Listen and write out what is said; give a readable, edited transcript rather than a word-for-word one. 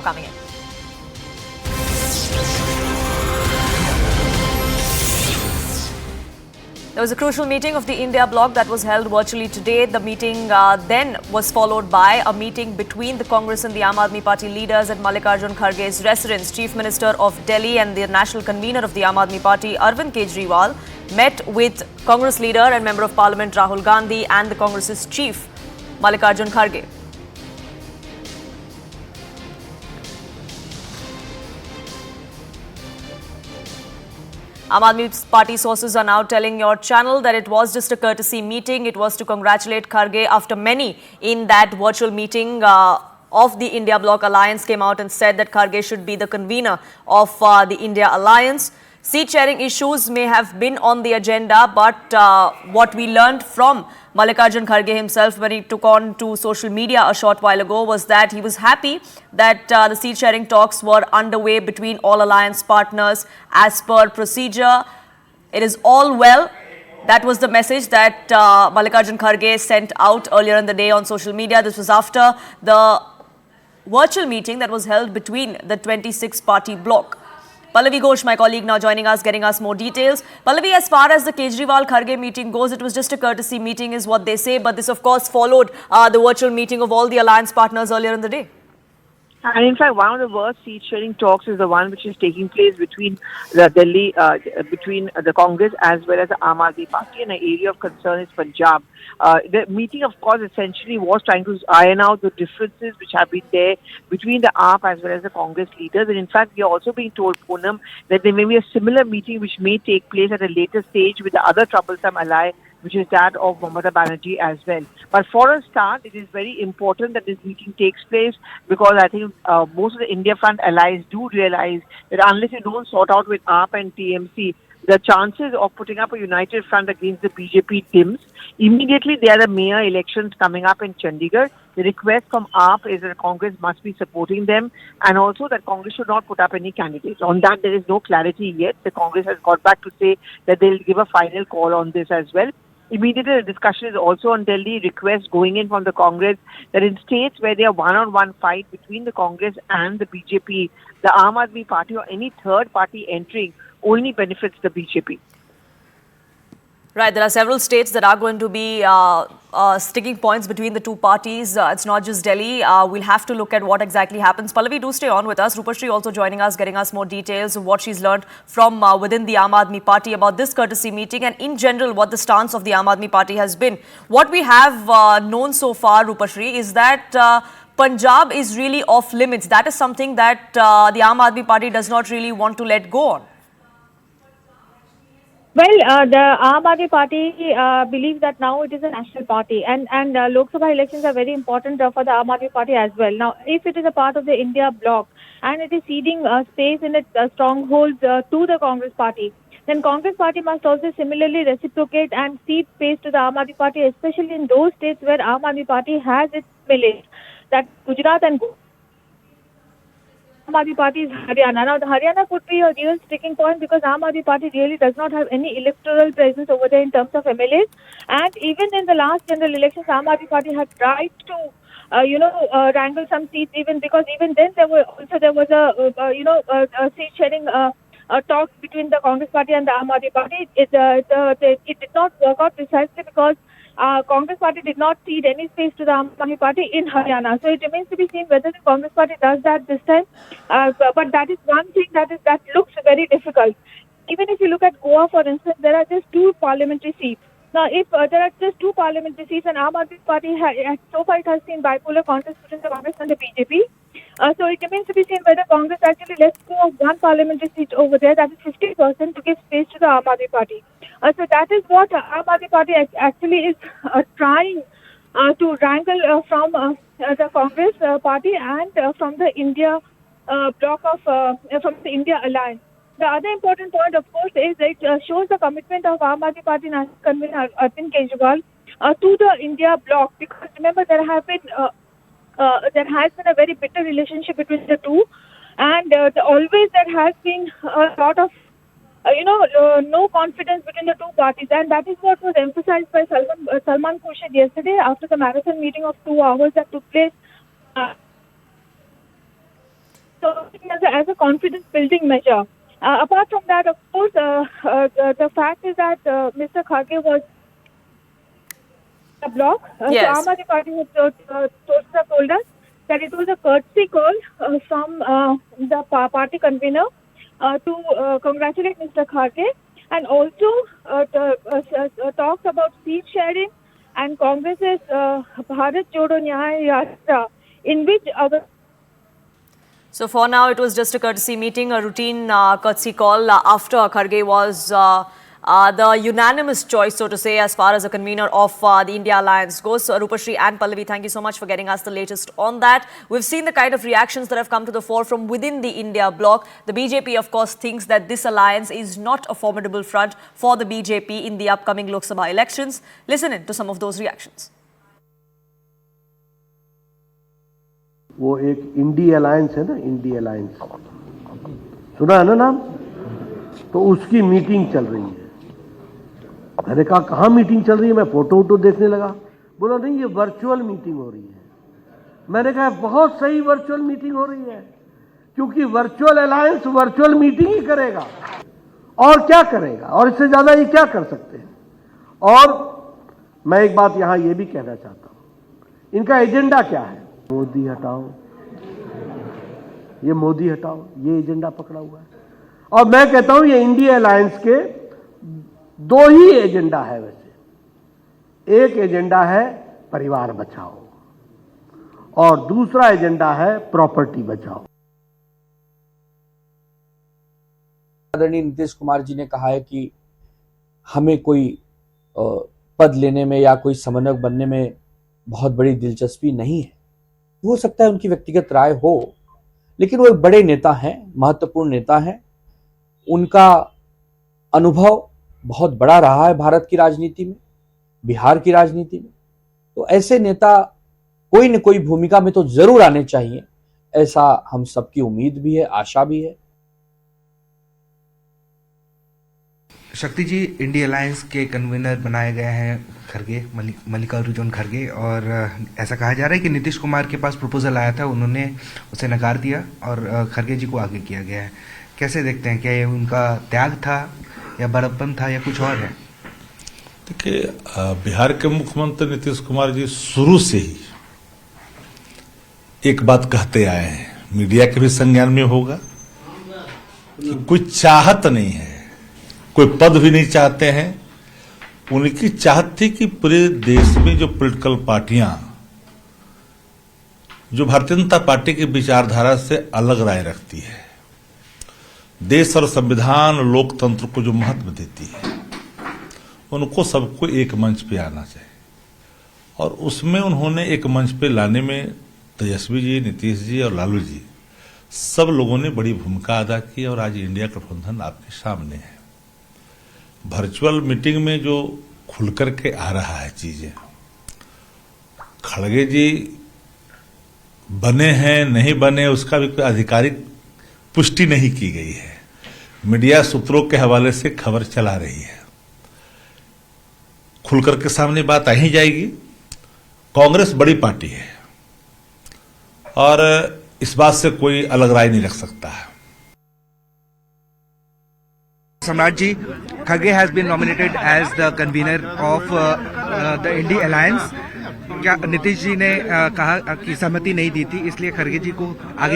coming in. There was a crucial meeting of the India bloc that was held virtually today. The meeting then was followed by a meeting between the Congress and the Aam Aadmi Party leaders at Mallikarjun Kharge's residence. Chief Minister of Delhi and the national convener of the Aam Aadmi Party, Arvind Kejriwal, met with Congress leader and Member of Parliament Rahul Gandhi and the Congress's chief, Mallikarjun Kharge. Aam Aadmi Party sources are now telling your channel that it was just a courtesy meeting. It was to congratulate Kharge after many in that virtual meeting of the India Bloc Alliance came out and said that Kharge should be the convener of the India Alliance. Seat sharing issues may have been on the agenda, but what we learned from Mallikarjun Kharge himself when he took on to social media a short while ago was that he was happy that the seat sharing talks were underway between all alliance partners as per procedure. It is all well. That was the message that Mallikarjun Kharge sent out earlier in the day on social media. This was after the virtual meeting that was held between the 26-party bloc. Pallavi Ghosh, my colleague, now joining us, getting us more details. Pallavi, as far as the Kejriwal-Kharge meeting goes, it was just a courtesy meeting is what they say, but this, of course, followed the virtual meeting of all the alliance partners earlier in the day. And in fact, one of the worst seat-sharing talks is the one which is taking place between the Delhi, between the Congress as well as the Aam Aadmi Party, and an area of concern is Punjab. The meeting, of course, essentially was trying to iron out the differences which have been there between the AAP as well as the Congress leaders. And in fact, we are also being told, Poonam, that there may be a similar meeting which may take place at a later stage with the other troublesome ally, which is that of Mamata Banerjee as well. But for a start, it is very important that this meeting takes place because I think most of the India Front allies do realize that unless you don't sort out with AAP and TMC, the chances of putting up a united front against the BJP dims. Immediately, there are the mayor elections coming up in Chandigarh. The request from AAP is that Congress must be supporting them, and also that Congress should not put up any candidates. On that, there is no clarity yet. The Congress has got back to say that they will give a final call on this as well. Immediately, the discussion is also on Delhi. Requests going in from the Congress that in states where there are one-on-one fight between the Congress and the BJP, the Aam Aadmi Party or any third party entering only benefits the BJP. Right, there are several states that are going to be sticking points between the two parties. It's not just Delhi. We'll have to look at what exactly happens. Pallavi, do stay on with us. Rupashri also joining us, getting us more details of what she's learned from within the Aam Aadmi Party about this courtesy meeting and in general what the stance of the Aam Aadmi Party has been. What we have known so far, Rupashri, is that Punjab is really off limits. That is something that the Aam Aadmi Party does not really want to let go on. Well, the Aam Aadmi Party believes that now it is a national party, and Lok Sabha elections are very important for the Aam Aadmi Party as well. Now, if it is a part of the India bloc and it is ceding space in its strongholds to the Congress Party, then Congress Party must also similarly reciprocate and cede space to the Aam Aadmi Party, especially in those states where Aam Aadmi Party has its village, that Gujarat and Aam Aadmi Party is Haryana. Now, the Haryana could be a real sticking point because Aam Aadmi Party really does not have any electoral presence over there in terms of MLAs. And even in the last general elections, Aam Aadmi Party had tried to, wrangle some seats, even because even then there was a seat sharing talks between the Congress Party and the Aam Aadmi Party. It did not work out precisely because Congress Party did not cede any space to the Aam Aadmi Party in Haryana. So it remains to be seen whether the Congress Party does that this time. But that is one thing that looks very difficult. Even if you look at Goa, for instance, there are just 2 parliamentary seats. Now, if there are just 2 parliamentary seats, and Aam Aadmi Party so far it has seen bipolar contest between the Congress and the BJP. So it remains to be seen whether Congress actually lets go of 1 parliamentary seat over there, that is 50%, to give space to the Aam Aadmi Party. So that is what Aam Aadmi Party actually is trying to wrangle from the Congress Party and from the India bloc of from the India Alliance. The other important point, of course, is it shows the commitment of Aam Aadmi Party National Convener Arvind Kejriwal to the India bloc. Because remember, there has been a very bitter relationship between the two, and always there has been a lot of no confidence between the two parties, and that is what was emphasized by Salman Khurshid yesterday after the marathon meeting of 2 hours that took place. as a confidence building measure. Apart from that, of course, the fact is that Mr. Kharge was a block. Yes. So Aam Aadmi Party has told us that it was a courtesy call from the party convener to congratulate Mr. Kharge, and also talks about seat sharing and Congress's Bharat Jodo Nyaya Yatra, in which our... So for now, it was just a courtesy meeting, a routine courtesy call after Kharge was the unanimous choice, so to say, as far as the convener of the India Alliance goes. So, Rupashri and Pallavi, thank you so much for getting us the latest on that. We've seen the kind of reactions that have come to the fore from within the India bloc. The BJP, of course, thinks that this alliance is not a formidable front for the BJP in the upcoming Lok Sabha elections. Listen in to some of those reactions. वो एक INDI alliance है ना, INDI alliance सुना है ना नाम, तो उसकी मीटिंग चल रही है। मैंने कहा कहाँ मीटिंग चल रही है, मैं फोटो देखने लगा, बोला नहीं ये वर्चुअल मीटिंग हो रही है। मैंने कहा बहुत सही वर्चुअल मीटिंग हो रही है, क्योंकि वर्चुअल अलायंस वर्चुअल मीटिंग ही करेगा और क्या करेगा, और इससे ज्यादा ये क्या कर सकते हैं। और मैं एक बात यहां ये भी कहना चाहता हूं, इनका एजेंडा क्या है, मोदी हटाओ, ये मोदी हटाओ, ये एजेंडा पकड़ा हुआ है। और मैं कहता हूं ये इंडिया अलायंस के दो ही एजेंडा है। वैसे एक एजेंडा है परिवार बचाओ और दूसरा एजेंडा है प्रॉपर्टी बचाओ। आदरणीय नीतीश कुमार जी ने कहा है कि हमें कोई पद लेने में या कोई समन्वयक बनने में बहुत बड़ी दिलचस्पी नहीं है। हो सकता है उनकी व्यक्तिगत राय हो, लेकिन वो एक बड़े नेता हैं, महत्वपूर्ण नेता हैं। उनका अनुभव बहुत बड़ा रहा है भारत की राजनीति में, बिहार की राजनीति में। तो ऐसे नेता कोई न कोई भूमिका में तो जरूर आने चाहिए, ऐसा हम सबकी उम्मीद भी है, आशा भी है। शक्ति जी, इंडिया अलायंस के कन्वीनर बनाए गए हैं खरगे, मल्लिकार्जुन खरगे, और ऐसा कहा जा रहा है कि नीतीश कुमार के पास प्रपोजल आया था, उन्होंने उसे नकार दिया और खरगे जी को आगे किया गया है। कैसे देखते हैं, क्या ये उनका त्याग था या बड़प्पन था या कुछ और है? देखिए, बिहार के मुख्यमंत्री नीतीश कुमार जी शुरू से ही एक बात कहते आए हैं, मीडिया के भी संज्ञान में होगा, कि कोई चाहत नहीं है, कोई पद भी नहीं चाहते हैं। उनकी चाहत थी कि पूरे देश में जो पॉलिटिकल पार्टियां जो भारतीय जनता पार्टी की विचारधारा से अलग राय रखती है, देश और संविधान लोकतंत्र को जो महत्व देती है, उनको सबको एक मंच पे आना चाहिए। और उसमें उन्होंने एक मंच पे लाने में तेजस्वी जी, नीतीश जी और लालू जी, सब लोगों ने बड़ी भूमिका अदा की। और आज इंडिया गठबंधन आपके सामने है। वर्चुअल मीटिंग में जो खुल करके आ रहा है चीजें, खड़गे जी बने हैं नहीं बने उसका भी कोई आधिकारिक पुष्टि नहीं की गई है। मीडिया सूत्रों के हवाले से खबर चला रही है, खुल करके सामने बात आ ही जाएगी। कांग्रेस बड़ी पार्टी है और इस बात से कोई अलग राय नहीं रख सकता है। सम्राट जी, Kharge has been nominated as the convener of the India Alliance. क्या नीतीश जी ने कहा कि सहमति नहीं दी थी, इसलिए खरगे जी को आगे